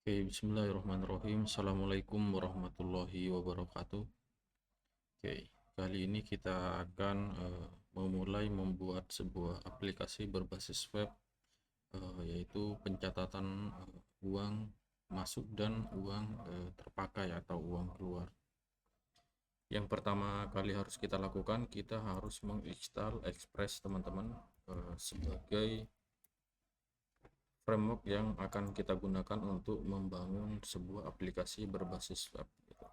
Oke, bismillahirrahmanirrahim. Assalamualaikum warahmatullahi wabarakatuh. Oke, kali ini kita akan memulai membuat sebuah aplikasi berbasis web, yaitu pencatatan uang masuk dan uang terpakai atau uang keluar. Yang pertama kali harus kita lakukan, kita harus menginstal Express, teman-teman, sebagai framework yang akan kita gunakan untuk membangun sebuah aplikasi berbasis web gitu.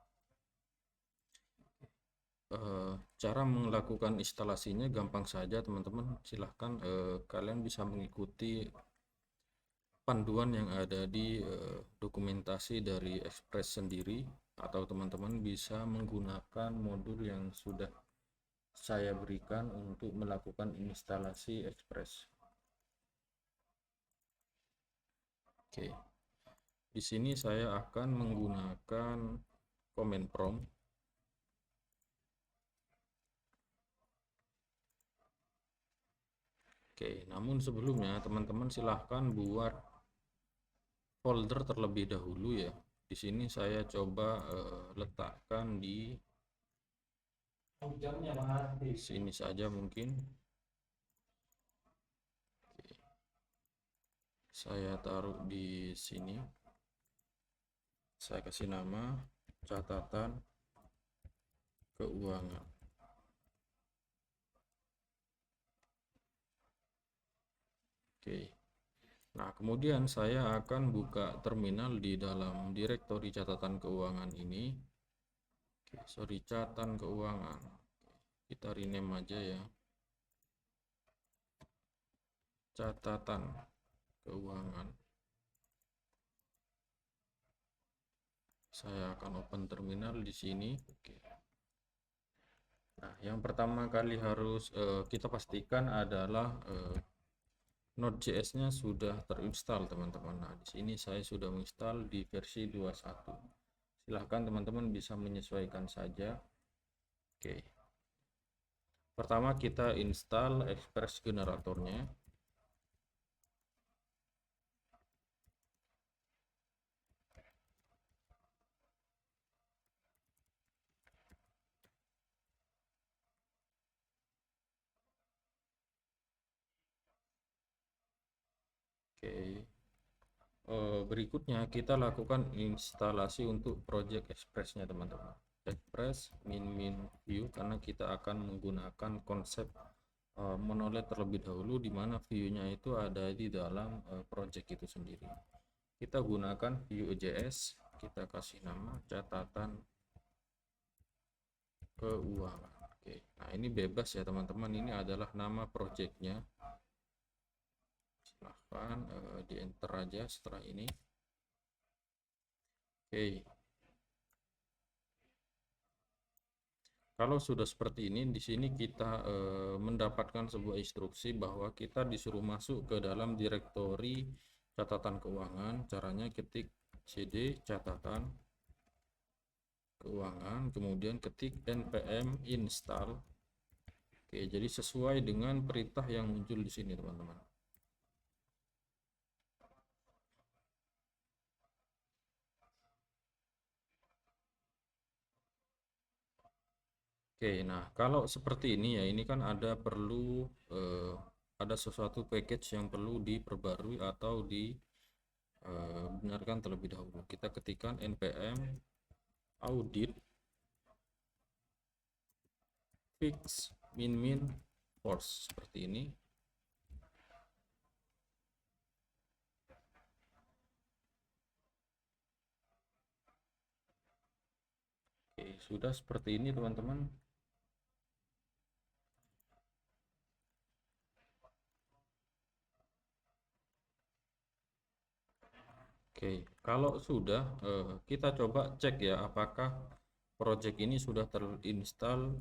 Cara melakukan instalasinya gampang saja, teman-teman. Silahkan kalian bisa mengikuti panduan yang ada di dokumentasi dari Express sendiri, atau teman-teman bisa menggunakan modul yang sudah saya berikan untuk melakukan instalasi Express. Oke, di sini saya akan menggunakan command prompt. Oke, namun sebelumnya teman-teman silahkan buat folder terlebih dahulu ya. Di sini saya coba letakkan di sini saja mungkin. Oke, saya taruh di sini. Saya kasih nama catatan keuangan. Oke. Nah, kemudian saya akan buka terminal di dalam direktori catatan keuangan ini. Oke, sorry, catatan keuangan. Kita rename aja ya. Catatan keuangan. Saya akan open terminal di sini. Oke. Nah, yang pertama kali harus kita pastikan adalah Node.js-nya sudah terinstall, teman-teman. Nah, di sini saya sudah menginstal di versi 21. Silahkan teman-teman bisa menyesuaikan saja. Oke. Pertama kita install Express generatornya. Oke. Berikutnya kita lakukan instalasi untuk project Express-nya, teman-teman. Express min view, karena kita akan menggunakan konsep monolith terlebih dahulu, di mana view-nya itu ada di dalam project itu sendiri. Kita gunakan Vue.js, kita kasih nama catatan keuangan. Oke, nah ini bebas ya teman-teman, ini adalah nama projectnya. Silahkan di enter aja setelah ini. Oke, kalau sudah seperti ini, di sini kita mendapatkan sebuah instruksi bahwa kita disuruh masuk ke dalam direktori catatan keuangan. Caranya ketik cd catatan keuangan, kemudian ketik npm install. Oke, jadi sesuai dengan perintah yang muncul di sini, teman-teman. Oke, nah kalau seperti ini ya, ini kan ada perlu ada sesuatu package yang perlu diperbarui atau dibenarkan terlebih dahulu. Kita ketikkan npm audit fix min force seperti ini. Oke, sudah seperti ini, teman-teman. Oke, kalau sudah kita coba cek ya, apakah project ini sudah terinstall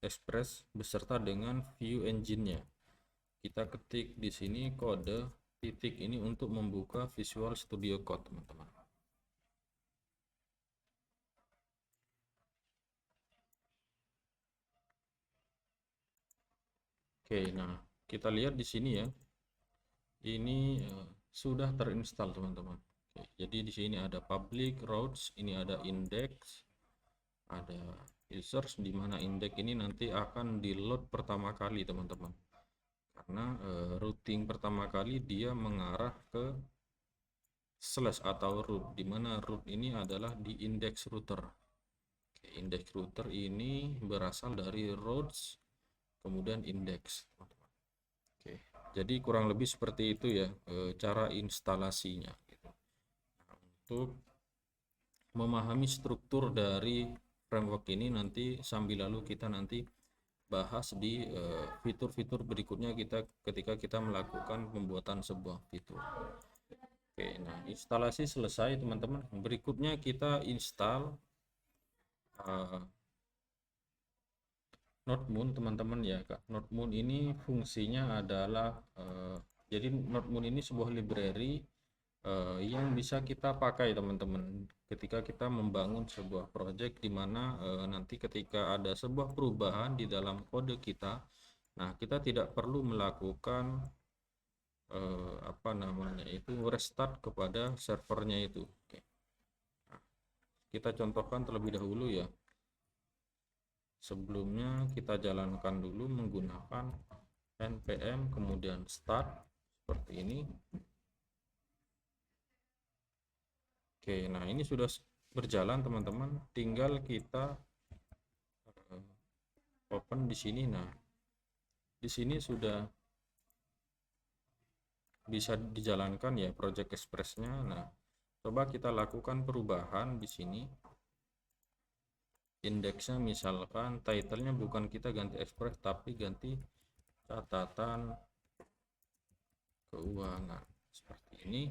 Express beserta dengan Vue engine-nya. Kita ketik di sini kode titik ini untuk membuka Visual Studio Code, teman-teman. Oke, nah kita lihat di sini ya, ini sudah terinstall, teman-teman. Oke, jadi di sini ada public routes, ini ada index, ada users, di mana index ini nanti akan di load pertama kali teman-teman, karena routing pertama kali dia mengarah ke slash atau root, di mana root ini adalah di index router. Oke, index router ini berasal dari routes kemudian index, teman-teman. Oke, jadi kurang lebih seperti itu ya cara instalasinya gitu. Nah, untuk memahami struktur dari framework ini nanti sambil lalu kita nanti bahas di fitur-fitur berikutnya kita ketika kita melakukan pembuatan sebuah fitur. Oke, nah instalasi selesai teman-teman. Berikutnya kita install NodeMoon teman-teman ya Kak. NodeMoon ini fungsinya adalah jadi NodeMoon ini sebuah library yang bisa kita pakai teman-teman ketika kita membangun sebuah project di mana nanti ketika ada sebuah perubahan di dalam kode kita, nah kita tidak perlu melakukan apa namanya itu restart kepada servernya itu. Oke. Nah, kita contohkan terlebih dahulu ya. Sebelumnya kita jalankan dulu menggunakan npm kemudian start seperti ini. Oke, nah ini sudah berjalan teman-teman, tinggal kita open di sini. Nah, di sini sudah bisa dijalankan ya Project Express-nya. Nah, coba kita lakukan perubahan di sini. Indeksnya misalkan title-nya bukan kita ganti Express tapi ganti catatan keuangan seperti ini.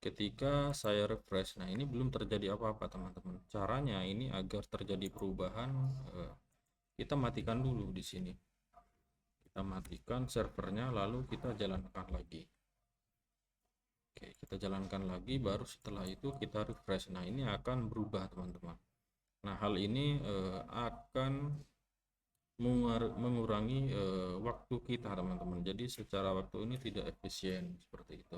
Ketika saya refresh, nah ini belum terjadi apa-apa teman-teman. Caranya ini agar terjadi perubahan, kita matikan dulu di sini. Kita matikan servernya lalu kita jalankan lagi. Oke, kita jalankan lagi, baru setelah itu kita refresh. Nah ini akan berubah teman-teman. Nah hal ini akan mengurangi waktu kita teman-teman. Jadi secara waktu ini tidak efisien seperti itu.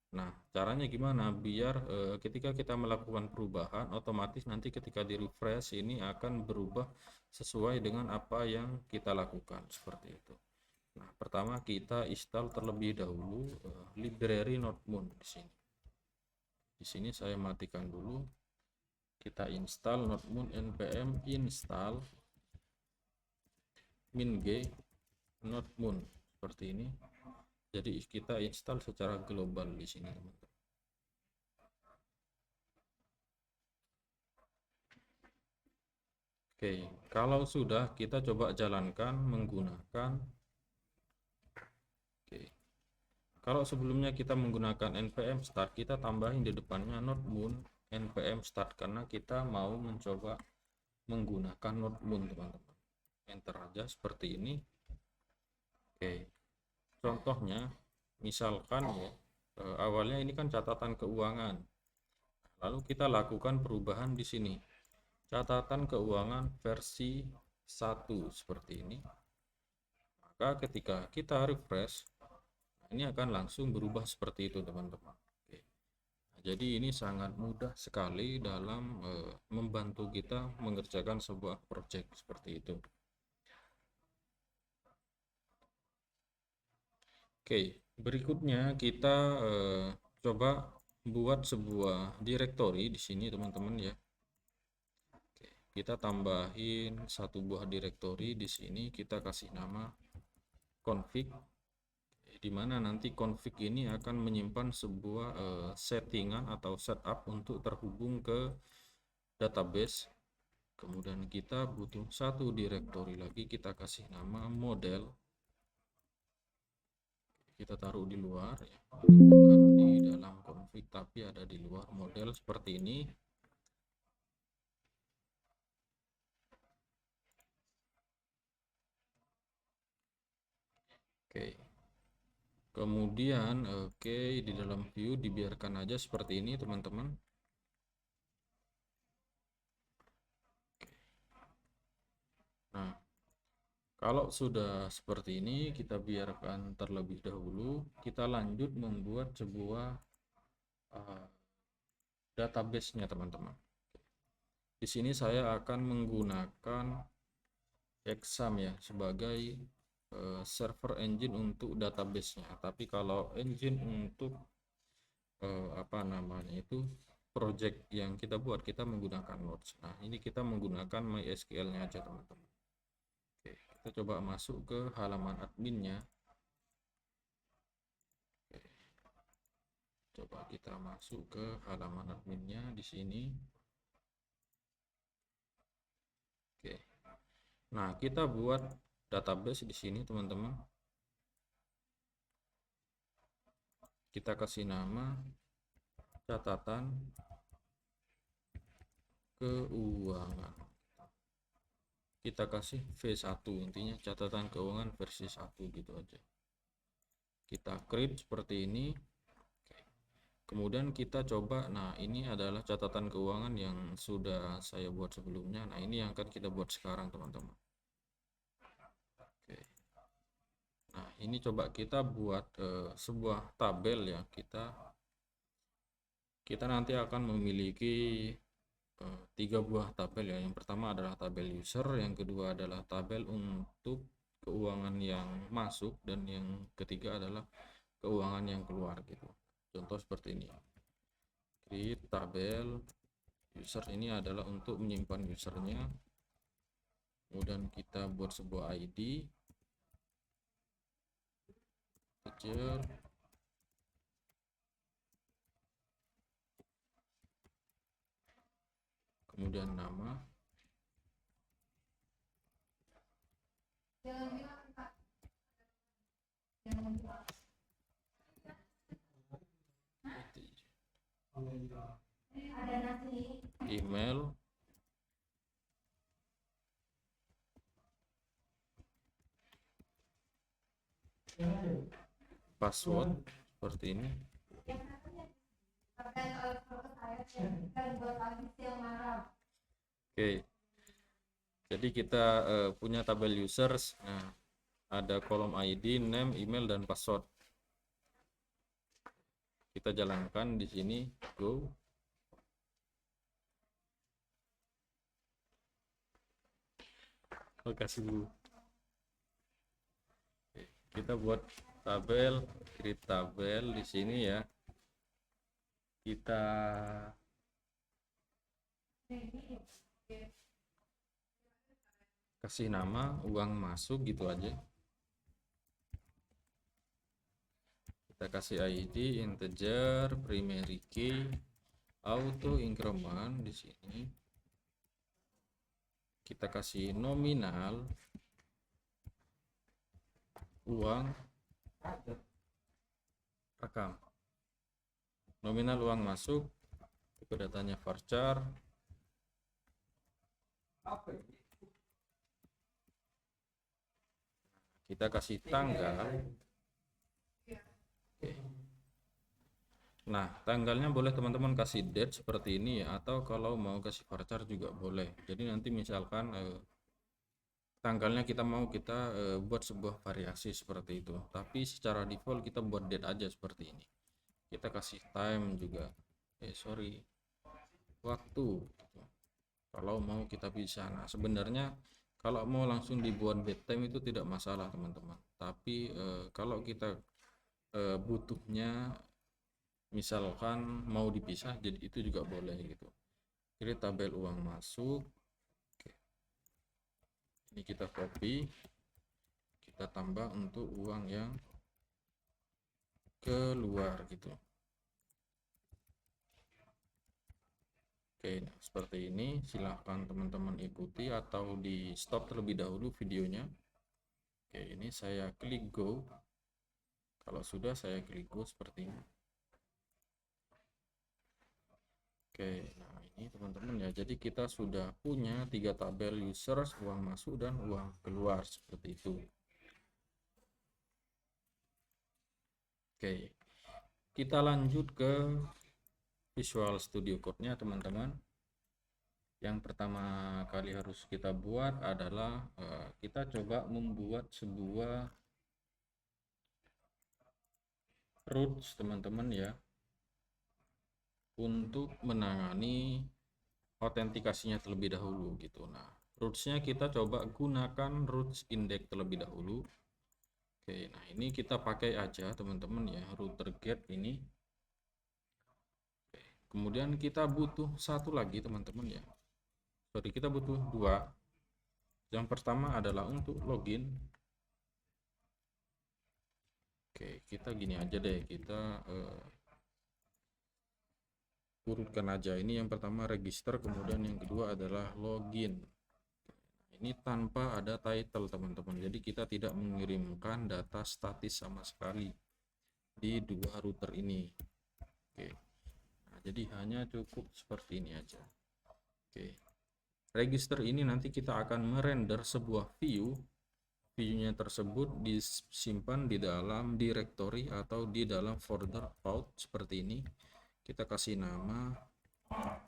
Nah caranya gimana biar ketika kita melakukan perubahan otomatis nanti ketika di refresh ini akan berubah sesuai dengan apa yang kita lakukan seperti itu. Nah pertama kita install terlebih dahulu library NodeMoon di sini. Di sini saya matikan dulu. Kita install NodeMoon npm install min-g NodeMoon seperti ini. Jadi kita install secara global di sini teman-teman. Oke, kalau sudah kita coba jalankan menggunakan kalau sebelumnya kita menggunakan npm start, kita tambahin di depannya NodeMoon npm start karena kita mau mencoba menggunakan NodeMoon teman-teman. Enter aja seperti ini. Oke, contohnya misalkan ya awalnya ini kan catatan keuangan, lalu kita lakukan perubahan di sini catatan keuangan versi 1 seperti ini. Maka ketika kita refresh, ini akan langsung berubah seperti itu teman-teman. Oke. Nah, jadi ini sangat mudah sekali dalam membantu kita mengerjakan sebuah project seperti itu. Oke, berikutnya kita coba buat sebuah directory di sini teman-teman ya. Oke, kita tambahin satu buah directory di sini, kita kasih nama config, di mana nanti config ini akan menyimpan sebuah settingan atau setup untuk terhubung ke database. Kemudian kita butuh satu directory lagi, kita kasih nama model. Kita taruh di luar ya, bukan di dalam config tapi ada di luar model seperti ini. Oke, kemudian di dalam view dibiarkan aja seperti ini teman-teman. Nah Kalau sudah seperti ini, kita biarkan terlebih dahulu. Kita lanjut membuat sebuah database-nya, teman-teman. Di sini saya akan menggunakan Exam ya sebagai server engine untuk database-nya. Tapi kalau engine untuk apa namanya itu project yang kita buat, kita menggunakan Nodes. Nah, ini kita menggunakan MySQL-nya aja, teman-teman. Oke, kita coba masuk ke halaman adminnya. Oke, coba kita masuk ke halaman adminnya di sini. Oke. Nah, kita buat database di sini, teman-teman. Kita kasih nama catatan keuangan. Kita kasih V1, intinya catatan keuangan versi 1 gitu aja. Kita create seperti ini. Kemudian kita coba, nah ini adalah catatan keuangan yang sudah saya buat sebelumnya. Nah, ini yang akan kita buat sekarang, teman-teman. Oke. Nah, ini coba kita buat sebuah tabel ya. Kita nanti akan memiliki 3 buah tabel ya. Yang pertama adalah tabel user, yang kedua adalah tabel untuk keuangan yang masuk, dan yang ketiga adalah keuangan yang keluar gitu. Contoh seperti ini. Create tabel user, ini adalah untuk menyimpan usernya. Kemudian kita buat sebuah ID, integer, kemudian nama, email, password seperti ini. Oke, jadi kita punya tabel users. Nah, ada kolom ID, name, email, dan password. Kita jalankan di sini, go. Kasih dulu. Oke, kita buat tabel, create tabel di sini ya. Kita kasih nama uang masuk gitu aja. Kita kasih ID integer, primary key, auto increment di sini. Kita kasih nominal uang rekam. Nominal uang masuk, tipe datanya varchar. Kita kasih tanggal. Oke. Nah, tanggalnya boleh teman-teman kasih date seperti ini ya, atau kalau mau kasih varchar juga boleh. Jadi nanti misalkan tanggalnya kita mau buat sebuah variasi seperti itu, tapi secara default kita buat date aja seperti ini. Kita kasih time juga, waktu gitu. Kalau mau kita bisa. Nah, sebenarnya kalau mau langsung dibuat date time itu tidak masalah, teman-teman. Tapi kalau kita butuhnya misalkan mau dipisah, jadi itu juga boleh gitu. Jadi tabel uang masuk. Oke. Ini kita copy, kita tambah untuk uang yang keluar gitu. Oke, nah seperti ini. Silahkan teman-teman ikuti atau di stop terlebih dahulu videonya. Oke, ini saya klik go. Kalau sudah, saya klik go seperti ini. Oke, nah ini teman-teman ya. Jadi kita sudah punya 3 tabel users, uang masuk dan uang keluar seperti itu. Oke, kita lanjut ke Visual Studio Code-nya, teman-teman. Yang pertama kali harus kita buat adalah kita coba membuat sebuah routes teman-teman ya, untuk menangani autentikasinya terlebih dahulu gitu. Nah, rootsnya kita coba gunakan roots index terlebih dahulu. Oke, nah ini kita pakai aja teman-teman ya, router get ini. Oke, kemudian kita butuh satu lagi teman-teman ya. Sorry, kita butuh dua. Yang pertama adalah untuk login. Oke, kita gini aja deh, kita urutkan aja. Ini yang pertama register, kemudian yang kedua adalah login. Ini tanpa ada title teman-teman, jadi kita tidak mengirimkan data statis sama sekali di dua router ini. Oke, nah, jadi hanya cukup seperti ini aja. Oke, register ini nanti kita akan merender sebuah view-nya tersebut disimpan di dalam directory atau di dalam folder out seperti ini. Kita kasih nama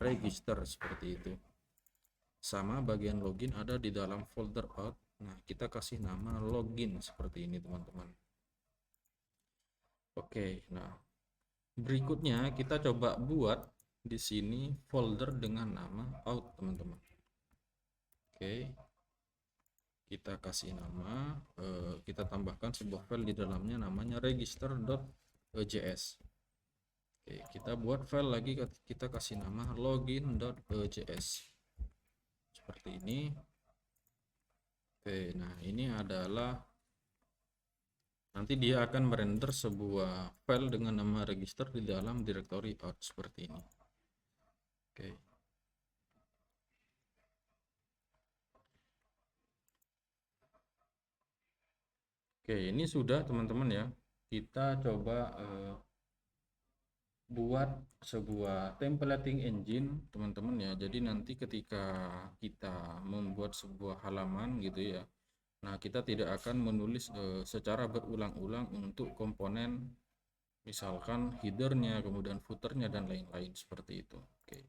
register seperti itu. Sama bagian login ada di dalam folder out. Nah, kita kasih nama login seperti ini teman-teman. Oke, nah berikutnya kita coba buat di sini folder dengan nama out teman-teman. Oke, kita kasih nama, kita tambahkan sebuah file di dalamnya namanya register.js. Oke, kita buat file lagi, kita kasih nama login.js seperti ini. Oke, nah ini adalah nanti dia akan merender sebuah file dengan nama register di dalam directory out seperti ini. Oke. Oke, ini sudah teman-teman ya. Kita coba buat sebuah templating engine teman-teman ya. Jadi nanti ketika kita membuat sebuah halaman gitu ya, nah kita tidak akan menulis secara berulang-ulang untuk komponen misalkan headernya, kemudian footernya dan lain-lain seperti itu. Oke,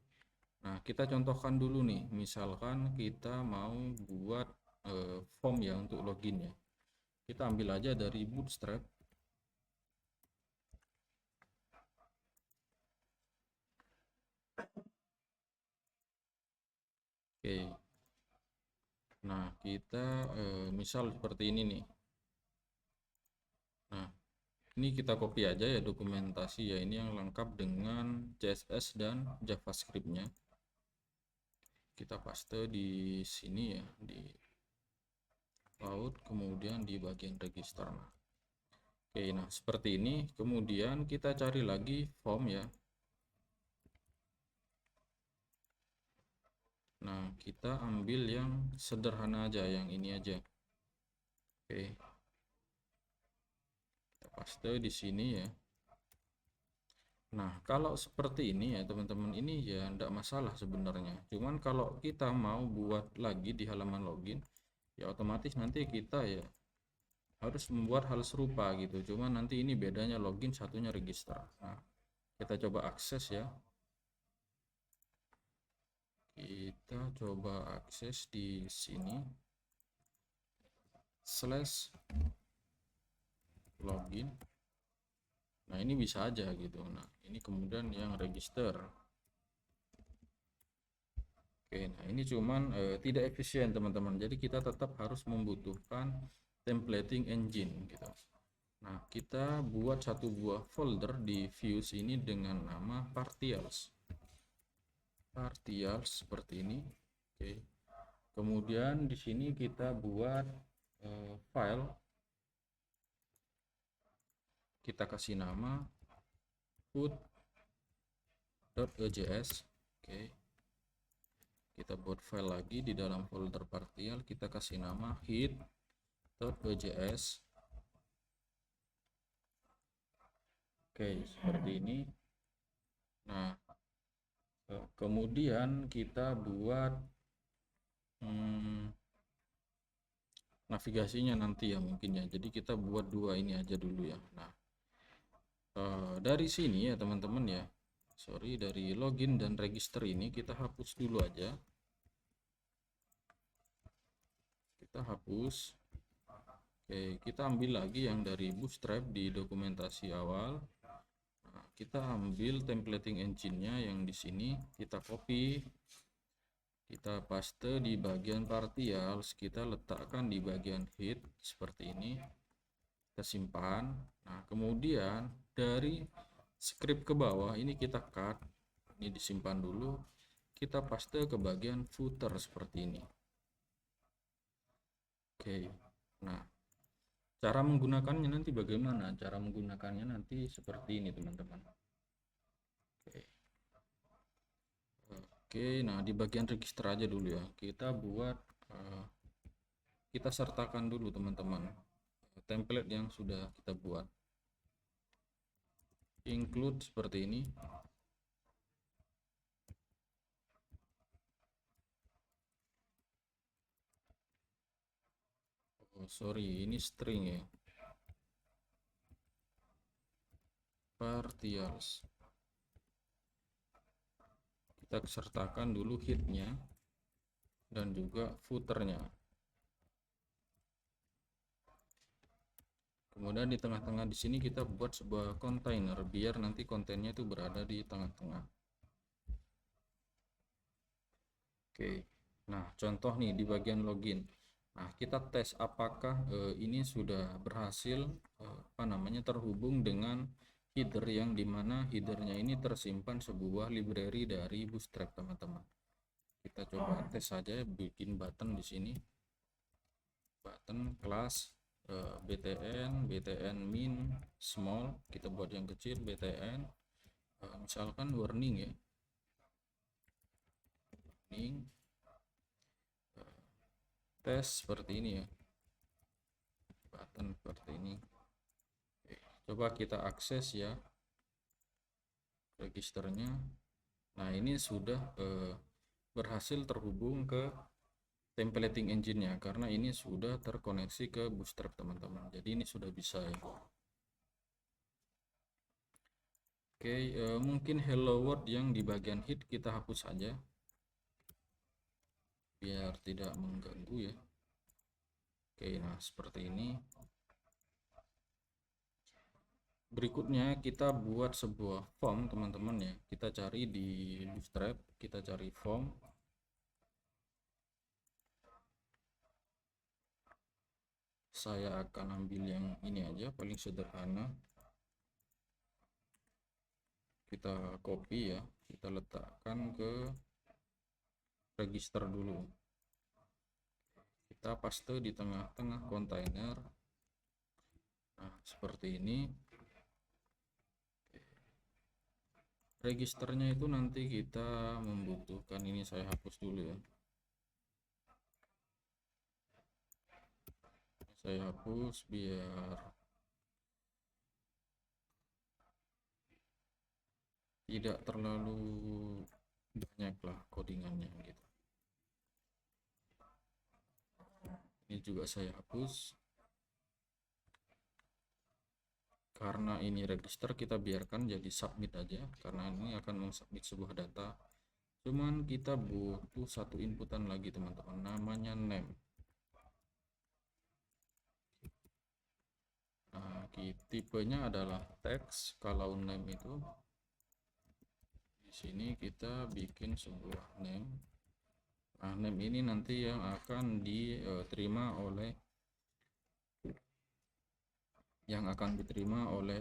nah kita contohkan dulu nih, misalkan kita mau buat form ya untuk login ya. Kita ambil aja dari Bootstrap. Oke, nah kita misal seperti ini nih. Nah, ini kita copy aja ya dokumentasi ya, ini yang lengkap dengan CSS dan JavaScript-nya. Kita paste di sini ya, di laut, kemudian di bagian register. Nah, oke, nah seperti ini. Kemudian kita cari lagi form ya. Nah, kita ambil yang sederhana aja, yang ini aja. Oke, kita paste di sini ya. Nah, kalau seperti ini ya teman-teman, ini ya enggak masalah sebenarnya. Cuman kalau kita mau buat lagi di halaman login, ya otomatis nanti kita ya harus membuat hal serupa gitu. Cuman nanti ini bedanya login, satunya register. Nah, kita coba akses ya. Kita coba akses di sini /login. Nah, ini bisa aja gitu. Nah, ini kemudian yang register. Oke, nah ini cuman tidak efisien teman-teman. Jadi kita tetap harus membutuhkan templating engine gitu. Nah, kita buat satu buah folder di views ini dengan nama partials. Partials seperti ini. Oke. Kemudian di sini kita buat file. Kita kasih nama food.js. Oke. Kita buat file lagi di dalam folder partial, kita kasih nama hit.js. Oke, seperti ini. Nah, kemudian kita buat navigasinya nanti ya mungkin ya. Jadi kita buat dua ini aja dulu ya. Nah, dari sini ya teman-teman ya. Sorry, dari login dan register ini kita hapus dulu aja. kita hapus. Oke, kita ambil lagi yang dari Bootstrap di dokumentasi awal. Nah, kita ambil templating engine-nya yang di sini, kita copy, kita paste di bagian partials, kita letakkan di bagian head seperti ini, kita simpan. Nah, kemudian dari script ke bawah ini kita cut, ini disimpan dulu, kita paste ke bagian footer seperti ini. Oke, nah cara menggunakannya nanti bagaimana? Cara menggunakannya nanti seperti ini teman-teman. Oke, nah di bagian register aja dulu ya. Kita buat, kita sertakan dulu teman-teman template yang sudah kita buat. Include seperti ini. Oh, sorry, ini string ya. Partials. Kita sertakan dulu headnya dan juga footernya. Kemudian di tengah-tengah di sini kita buat sebuah container biar nanti kontennya itu berada di tengah-tengah. Oke. Nah, contoh nih di bagian login. Nah, kita tes apakah ini sudah berhasil terhubung dengan header yang dimana headernya ini tersimpan sebuah library dari Bootstrap teman-teman. Kita coba tes saja, bikin button di sini, button kelas btn min small, kita buat yang kecil, btn misalkan warning ya, warning tes seperti ini ya, button seperti ini. Oke, coba kita akses ya registernya. Nah, ini sudah berhasil terhubung ke templating engine-nya karena ini sudah terkoneksi ke Bootstrap teman-teman. Jadi ini sudah bisa ya. Oke, mungkin hello world yang di bagian head kita hapus saja biar tidak mengganggu ya. Oke, nah seperti ini. Berikutnya kita buat sebuah form teman-teman ya. Kita cari di Bootstrap, kita cari form. Saya akan ambil yang ini aja, paling sederhana. Kita copy ya, kita letakkan ke register dulu. Kita paste di tengah-tengah kontainer. Nah, seperti ini. Registernya itu nanti kita membutuhkan, ini saya hapus dulu ya. Saya hapus biar tidak terlalu banyak lah codingannya gitu. Ini juga saya hapus karena ini register, kita biarkan jadi submit aja karena ini akan mensubmit sebuah data. Cuman kita butuh satu inputan lagi teman-teman, namanya name. Nah, tipenya adalah text. Kalau name itu di sini kita bikin sebuah name. Nah, name ini nanti yang akan diterima oleh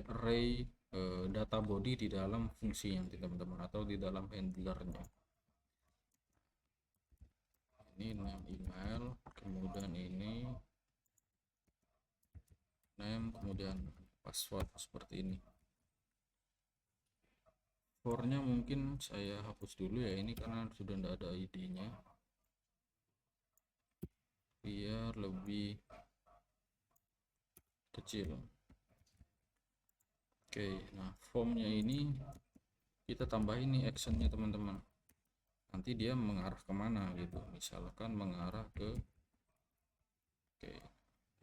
array data body di dalam fungsinya teman-teman, atau di dalam handlernya. Ini name email, kemudian ini name, kemudian password seperti ini. For-nya mungkin saya hapus dulu ya, ini karena sudah tidak ada ID-nya biar lebih kecil. Oke, nah formnya ini kita tambahin nih actionnya teman-teman, nanti dia mengarah kemana gitu, misalkan mengarah ke, oke,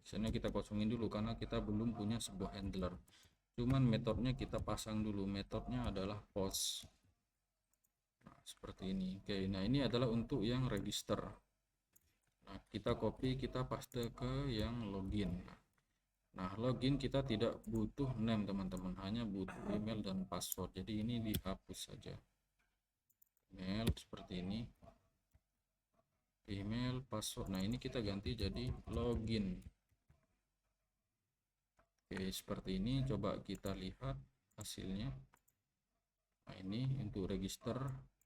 actionnya kita kosongin dulu karena kita belum punya sebuah handler. Cuman metodenya kita pasang dulu, metodenya adalah post. Nah, seperti ini. Oke, nah ini adalah untuk yang register. Nah, kita copy, kita paste ke yang login. Nah, login kita tidak butuh name teman-teman, hanya butuh email dan password. Jadi ini dihapus saja. Email seperti ini, email, password. Nah, ini kita ganti jadi login. Oke, seperti ini. Coba kita lihat hasilnya. Nah, ini untuk register,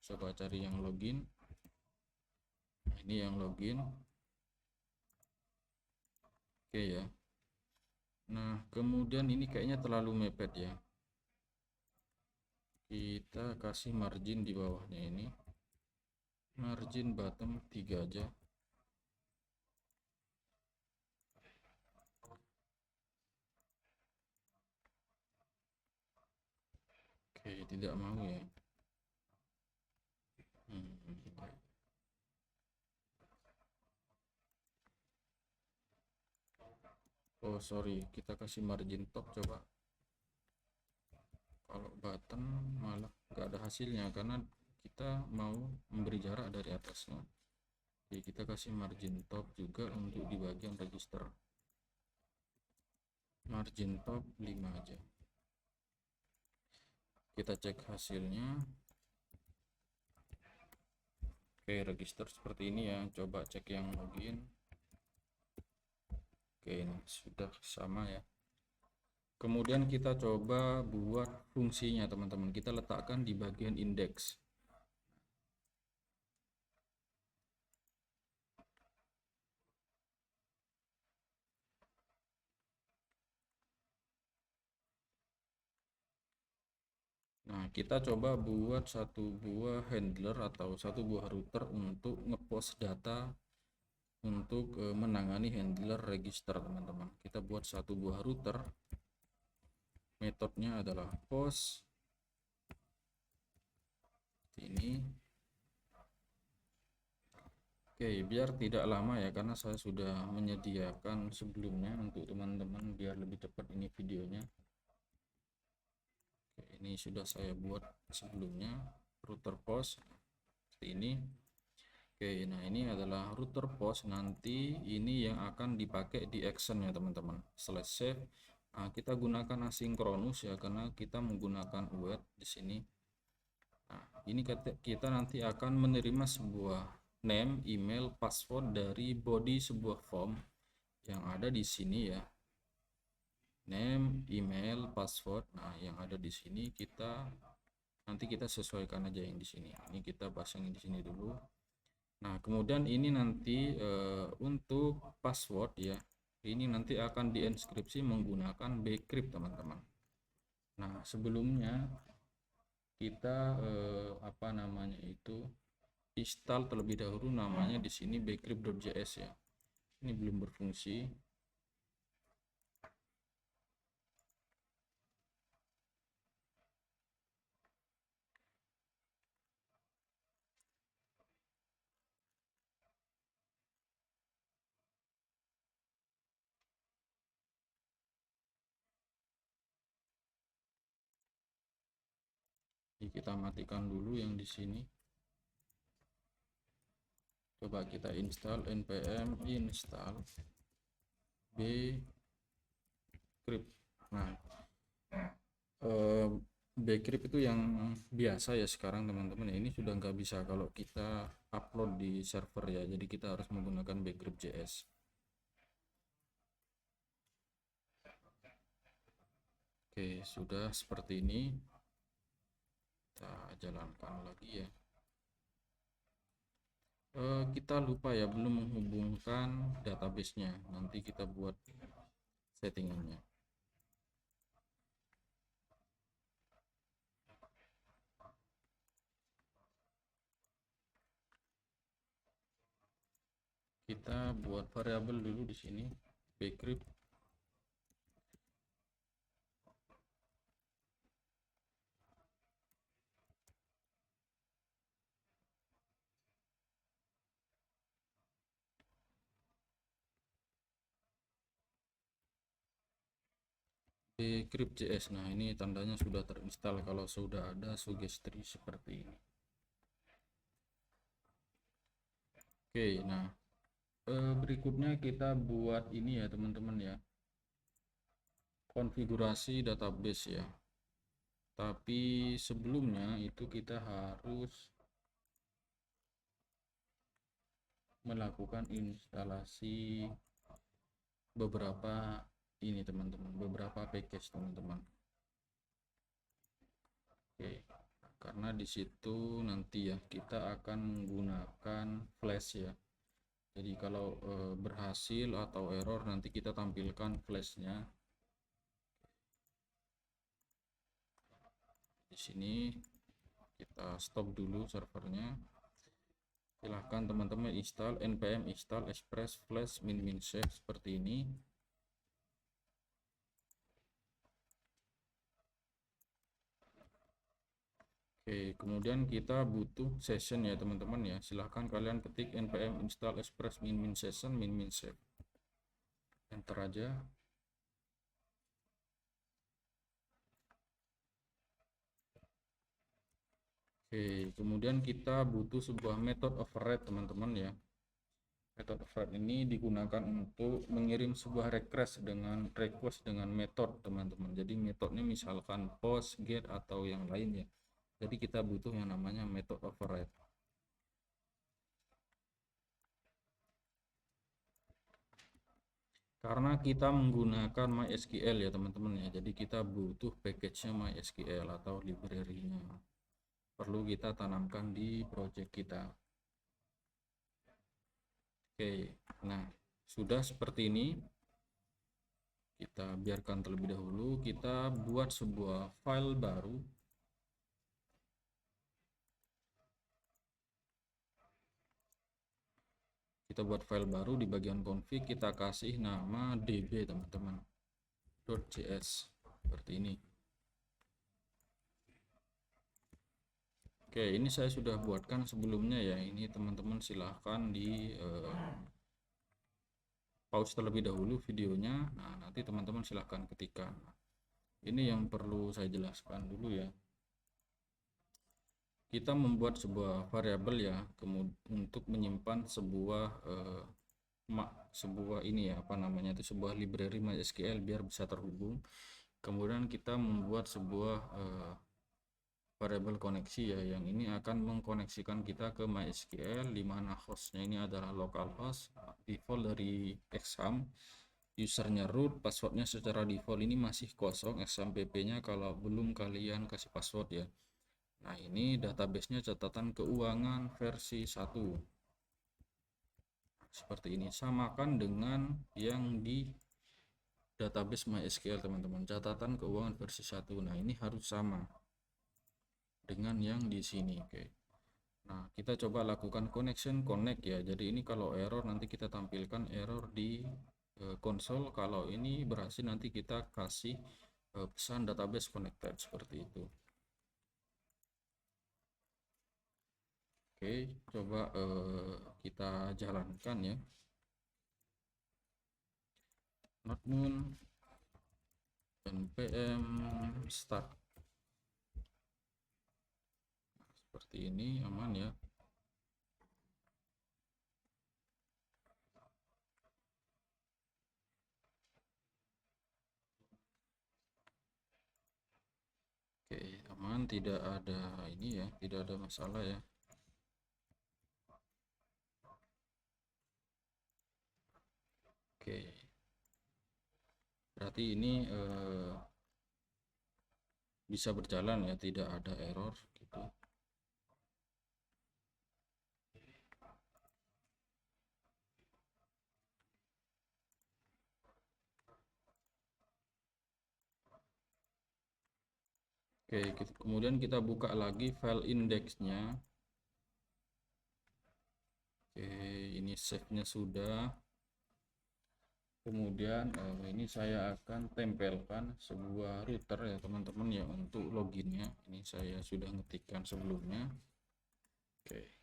coba cari yang login. Nah, ini yang login. Oke ya. Nah, kemudian ini kayaknya terlalu mepet ya. Kita kasih margin di bawahnya ini. Margin bottom 3 aja. Oke, tidak mau ya. Oh sorry, kita kasih margin top coba. Kalau button malah nggak ada hasilnya karena kita mau memberi jarak dari atasnya. Oke, kita kasih margin top juga untuk di bagian register. Margin top 5 aja. Kita cek hasilnya. Oke, register seperti ini ya. Coba cek yang login. Oke, ini sudah sama ya. Kemudian kita coba buat fungsinya teman-teman. Kita letakkan di bagian indeks. Nah, kita coba buat satu buah handler atau satu buah router untuk ngepost data untuk menangani handler register teman-teman. Kita buat satu buah router. Metodenya adalah post ini. Oke, biar tidak lama ya karena saya sudah menyediakan sebelumnya untuk teman-teman biar lebih cepat ini videonya. Oke, ini sudah saya buat sebelumnya router post seperti ini. Oke, nah ini adalah router post, nanti ini yang akan dipakai di action ya teman-teman. Slash save. Nah, kita gunakan asinkronus ya karena kita menggunakan await di sini. Nah, ini kita nanti akan menerima sebuah name, email, password dari body sebuah form yang ada di sini ya. Name, email, password. Nah, yang ada di sini nanti kita sesuaikan aja yang di sini. Ini kita pasangin di sini dulu. Nah, kemudian ini nanti untuk password ya, ini nanti akan dienkripsi menggunakan bcrypt teman-teman. Nah, sebelumnya kita apa namanya itu install terlebih dahulu, namanya di sini bcrypt.js ya. Ini belum berfungsi. Jadi kita matikan dulu yang di sini. Coba kita install npm install bcrypt. Nah, bcrypt itu yang biasa ya sekarang teman-teman ya, ini sudah nggak bisa kalau kita upload di server ya, jadi kita harus menggunakan bcrypt.js. Oke, sudah seperti ini. Kita jalankan lagi ya. Kita lupa ya belum menghubungkan database-nya, nanti kita buat settingannya. Kita buat variabel dulu di sini bcrypt. bcrypt.js. Nah, ini tandanya sudah terinstall kalau sudah ada sugesti seperti ini. Oke, nah Berikutnya kita buat ini ya teman-teman ya, konfigurasi database ya. Tapi sebelumnya itu kita harus melakukan instalasi beberapa ini teman-teman, beberapa package teman-teman. Oke, karena di situ nanti ya kita akan menggunakan flash ya. Jadi kalau berhasil atau error nanti kita tampilkan flashnya. Di sini kita stop dulu servernya. Silahkan teman-teman install npm install express flash min save seperti ini. Oke, kemudian kita butuh session ya teman-teman ya. Silahkan kalian ketik npm install express min session min save. Enter aja. Oke, kemudian kita butuh sebuah method override teman-teman ya. Method override ini digunakan untuk mengirim sebuah request dengan metode teman-teman. Jadi metodenya misalkan post, get atau yang lainnya. Jadi kita butuh yang namanya method override. Karena kita menggunakan MySQL ya teman-teman ya. Jadi kita butuh package-nya MySQL atau library-nya. Perlu kita tanamkan di project kita. Oke, nah sudah seperti ini. Kita biarkan terlebih dahulu. Kita buat sebuah file baru. Kita buat file baru di bagian config, kita kasih nama db teman-teman, .js seperti ini. Oke, ini saya sudah buatkan sebelumnya ya. Ini teman-teman silahkan di pause terlebih dahulu videonya. Nah, nanti teman-teman silahkan ketikkan. Ini yang perlu saya jelaskan dulu ya. Kita membuat sebuah variabel ya, untuk menyimpan sebuah ini ya, apa namanya itu, sebuah library MySQL biar bisa terhubung. Kemudian kita membuat sebuah variabel koneksi ya, yang ini akan mengkoneksikan kita ke MySQL, di mana hostnya ini adalah localhost, default dari exam, usernya root, passwordnya secara default ini masih kosong, exampp nya kalau belum kalian kasih password ya. Nah, ini databasenya catatan keuangan versi 1 seperti ini. Samakan dengan yang di database MySQL teman-teman, catatan keuangan versi 1. Nah, ini harus sama dengan yang di sini. Oke. Nah, kita coba lakukan connection connect ya. Jadi ini kalau error nanti kita tampilkan error di konsol. Kalau ini berhasil nanti kita kasih pesan database connected seperti itu. Oke, coba kita jalankan ya. Notmoon npm start. Seperti ini aman ya. Oke, aman, tidak ada ini ya, tidak ada masalah ya. Oke, berarti ini bisa berjalan ya, tidak ada error gitu. Oke, kemudian kita buka lagi file indexnya. Oke, ini save-nya sudah. Kemudian ini saya akan tempelkan sebuah router ya teman-teman ya untuk loginnya. Ini saya sudah ngetikkan sebelumnya. Oke.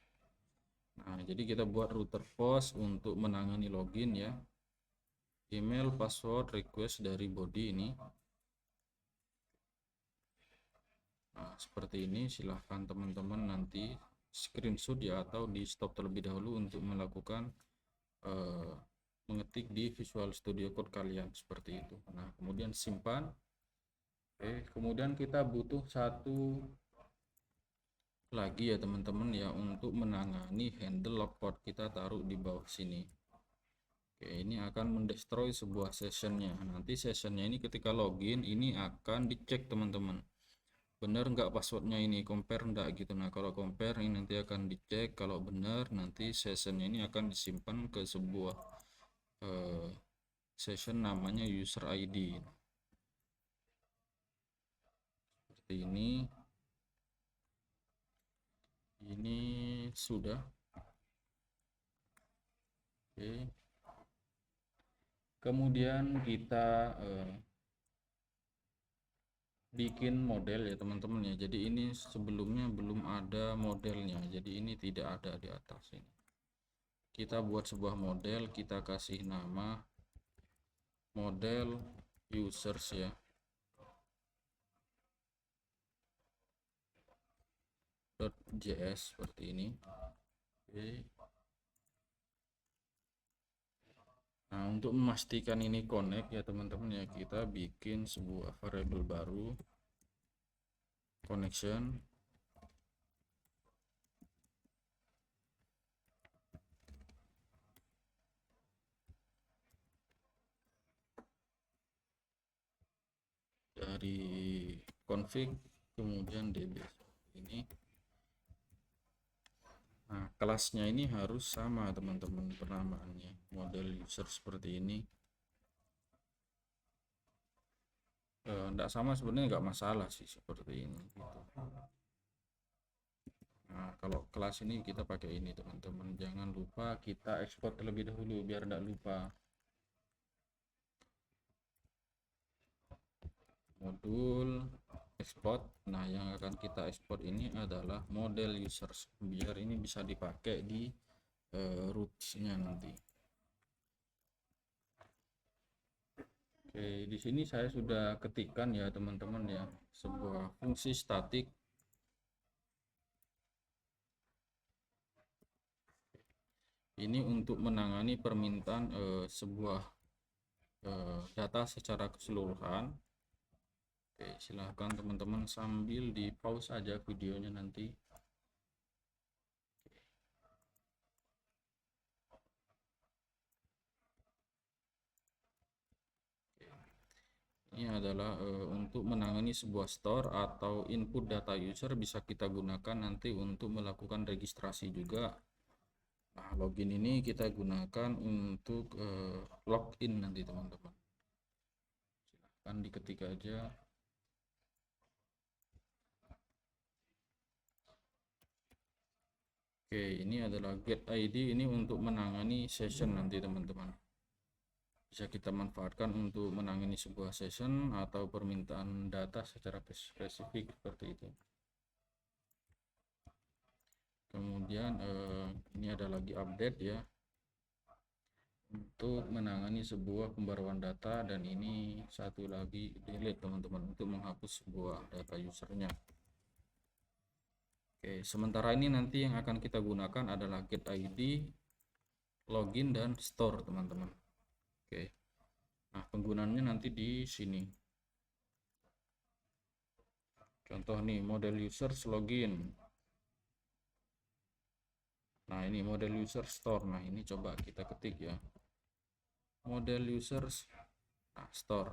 Nah, jadi kita buat router post untuk menangani login ya. Email, password, request dari body ini. Nah, seperti ini. Silahkan teman-teman nanti screenshot ya, atau di stop terlebih dahulu untuk melakukan mengetik di Visual Studio Code kalian seperti itu. Nah, kemudian simpan. Oke, kemudian kita butuh satu lagi ya teman-teman ya untuk menangani handle logcode. Kita taruh di bawah sini. Oke, ini akan mendestroy sebuah sessionnya. Nanti sessionnya ini ketika login ini akan dicek teman-teman, benar nggak passwordnya ini, compare enggak gitu. Nah, kalau compare ini nanti akan dicek, kalau benar nanti sessionnya ini akan disimpan ke sebuah session namanya user ID seperti ini sudah. Oke, kemudian kita bikin model ya teman-teman ya. Jadi ini sebelumnya belum ada modelnya, jadi ini tidak ada di atas ini. Kita buat sebuah model, kita kasih nama model users ya. .js seperti ini. Oke. Nah, untuk memastikan ini connect ya teman-teman ya, kita bikin sebuah variabel baru connection. Dari config kemudian db ini. Nah, kelasnya ini harus sama teman-teman penamaannya, model user seperti ini. Enggak sama sebenarnya nggak masalah sih seperti ini gitu. Nah, kalau kelas ini kita pakai ini teman-teman, jangan lupa kita ekspor terlebih dahulu biar enggak lupa. Modul export. Nah, yang akan kita ekspor ini adalah model users biar ini bisa dipakai di rootsnya nanti. Oke, di sini saya sudah ketikkan ya teman-teman ya, sebuah fungsi statik. Ini untuk menangani permintaan sebuah data secara keseluruhan. Oke, silahkan teman-teman sambil di pause aja videonya nanti. Ini adalah untuk menangani sebuah store atau input data user, bisa kita gunakan nanti untuk melakukan registrasi juga. Nah, login ini kita gunakan untuk login nanti teman-teman. Silahkan diketik aja. Oke, ini adalah get ID, ini untuk menangani session nanti teman-teman. Bisa kita manfaatkan untuk menangani sebuah session atau permintaan data secara spesifik seperti itu. Kemudian ini ada lagi update ya, untuk menangani sebuah pembaruan data, dan ini satu lagi delete teman-teman, untuk menghapus sebuah data usernya. Oke, sementara ini nanti yang akan kita gunakan adalah get ID, login, dan store teman-teman. Oke, nah penggunaannya nanti di sini. Contoh nih, model users login. Nah, ini model user store. Nah, ini coba kita ketik ya, model users store.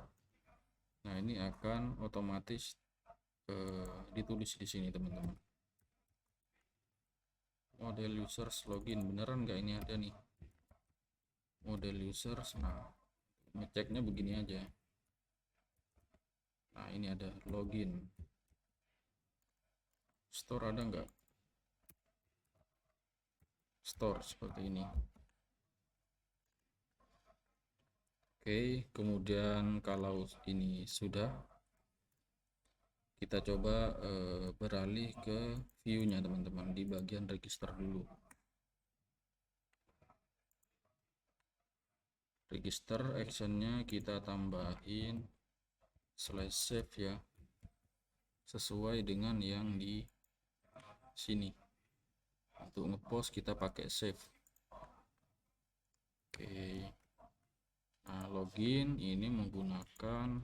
Nah, ini akan otomatis ditulis di sini teman-teman, model users login. Beneran nggak ini ada nih model users. Nah, ngeceknya begini aja. Nah, ini ada login, store ada nggak, store seperti ini. Oke, kemudian kalau ini sudah, kita coba beralih ke view-nya teman-teman di bagian register dulu. Register actionnya kita tambahin slash save ya, sesuai dengan yang di sini. Untuk ngepost kita pakai save. Oke. Nah, login ini menggunakan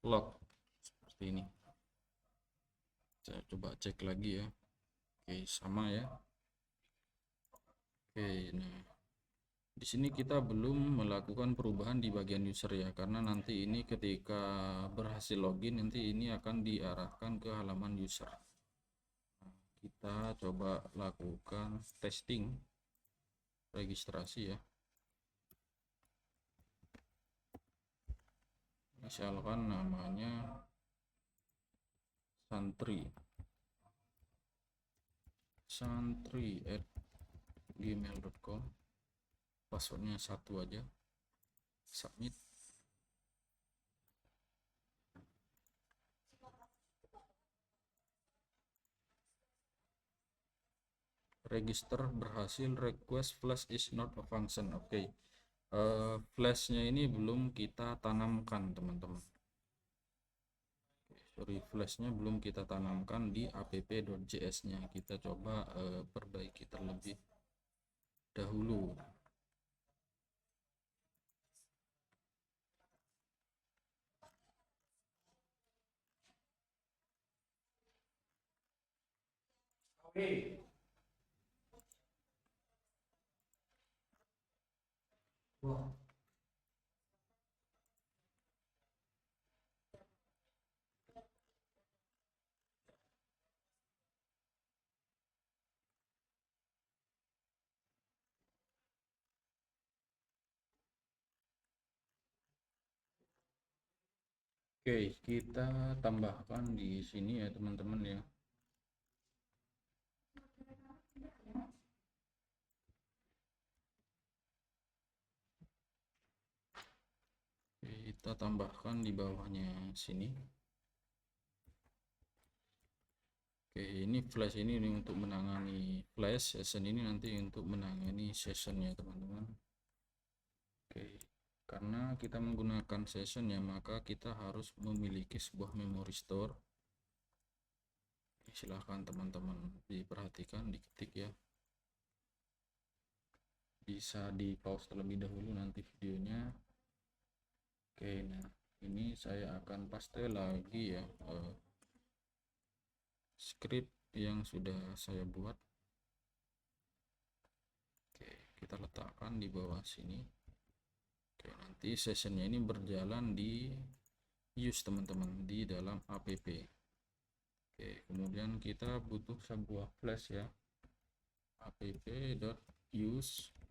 log seperti ini. Saya coba cek lagi ya. Oke, sama ya. Oke, nah di sini kita belum melakukan perubahan di bagian user ya, karena nanti ini ketika berhasil login nanti ini akan diarahkan ke halaman user. Nah, kita coba lakukan testing registrasi ya. Misalkan namanya santri@gmail.com, passwordnya 1 aja, submit. Register berhasil, request flash is not a function. Oke. Flashnya ini belum kita tanamkan teman-teman. Sorry, flashnya belum kita tanamkan di app.js nya. Kita coba perbaiki terlebih dahulu. Oke, kita tambahkan di sini ya teman-teman ya. Kita tambahkan di bawahnya sini. Oke, ini flash ini untuk menangani flash, session ini nanti untuk menangani sessionnya teman-teman. Oke, karena kita menggunakan session ya, maka kita harus memiliki sebuah memory store. Silahkan teman-teman diperhatikan, diketik ya. Bisa di pause terlebih dahulu nanti videonya. Oke, nah ini saya akan paste lagi ya script yang sudah saya buat. Oke, kita letakkan di bawah sini. Oke, nanti sessionnya ini berjalan di use teman-teman di dalam app. Oke, kemudian kita butuh sebuah flash ya, app.use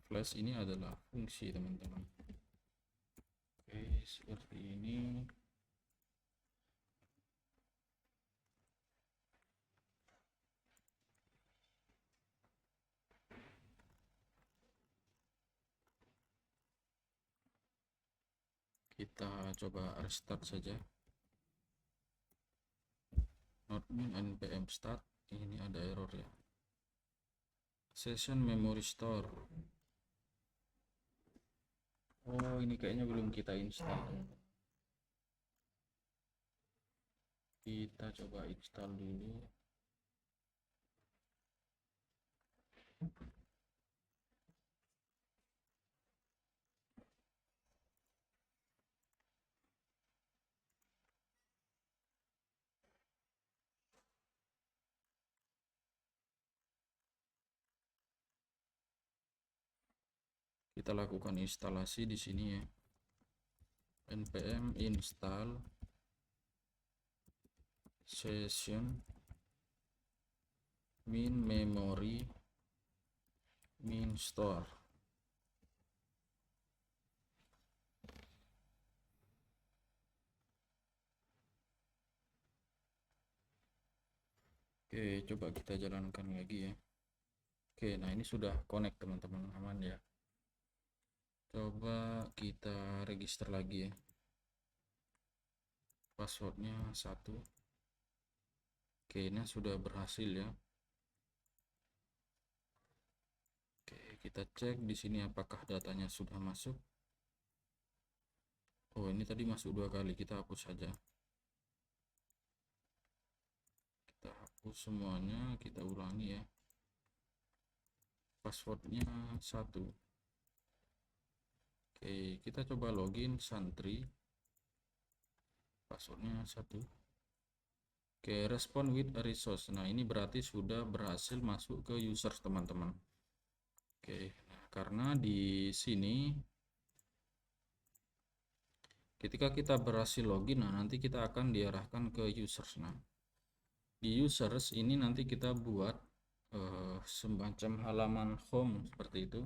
flash. Ini adalah fungsi teman-teman. Oke, seperti ini. Kita coba restart saja. Not min npm start, ini ada error ya. Session memory store. Oh, ini kayaknya belum kita install. Kita coba install dulu. Kita lakukan instalasi di sini ya. Npm install session min memory min store. Oke, coba kita jalankan lagi ya. Oke, nah ini sudah connect teman-teman, aman ya. Coba kita register lagi ya. Passwordnya 1. Oke, ini sudah berhasil ya. Oke, kita cek di sini apakah datanya sudah masuk. Oh, ini tadi masuk 2 kali, kita hapus saja. Kita hapus semuanya, kita ulangi ya. passwordnya 1. Oke, kita coba login santri, passwordnya 1. Oke, respond with a resource. Nah, ini berarti sudah berhasil masuk ke user, teman-teman. Oke, nah, karena di sini ketika kita berhasil login, nah nanti kita akan diarahkan ke users. Nah, di users ini nanti kita buat semacam halaman home seperti itu.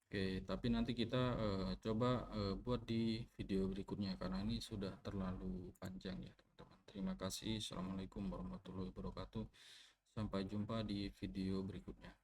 Oke, tapi nanti kita coba buat di video berikutnya karena ini sudah terlalu panjang ya, teman-teman. Terima kasih. Assalamualaikum warahmatullahi wabarakatuh. Sampai jumpa di video berikutnya.